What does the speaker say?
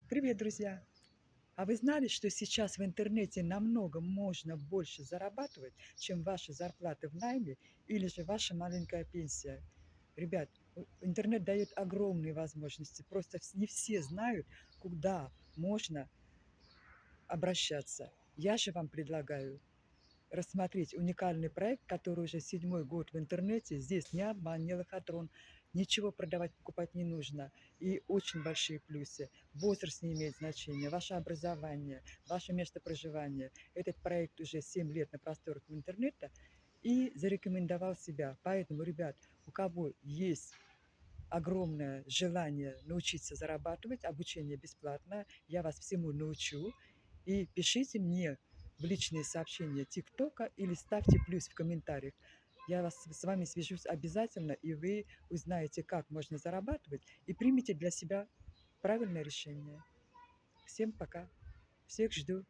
Привет, друзья! А вы знали, что сейчас в интернете намного можно больше зарабатывать, чем ваша зарплата в найме или же ваша маленькая пенсия? Ребят, интернет дает огромные возможности, просто не все знают, куда можно обращаться. Я же вам предлагаю рассмотреть уникальный проект, который уже седьмой год в интернете. Здесь ни обман, ни лохотрон, ничего продавать, покупать не нужно. И очень большие плюсы. Возраст не имеет значения, ваше образование, ваше место проживания. Этот проект уже 7 лет на просторах интернета и зарекомендовал себя. Поэтому, ребят, у кого есть огромное желание научиться зарабатывать, обучение бесплатное, я вас всему научу. И пишите мне в личные сообщения ТикТока или ставьте плюс в комментариях. Я с вами свяжусь обязательно, и вы узнаете, как можно зарабатывать, и примите для себя правильное решение. Всем пока. Всех жду.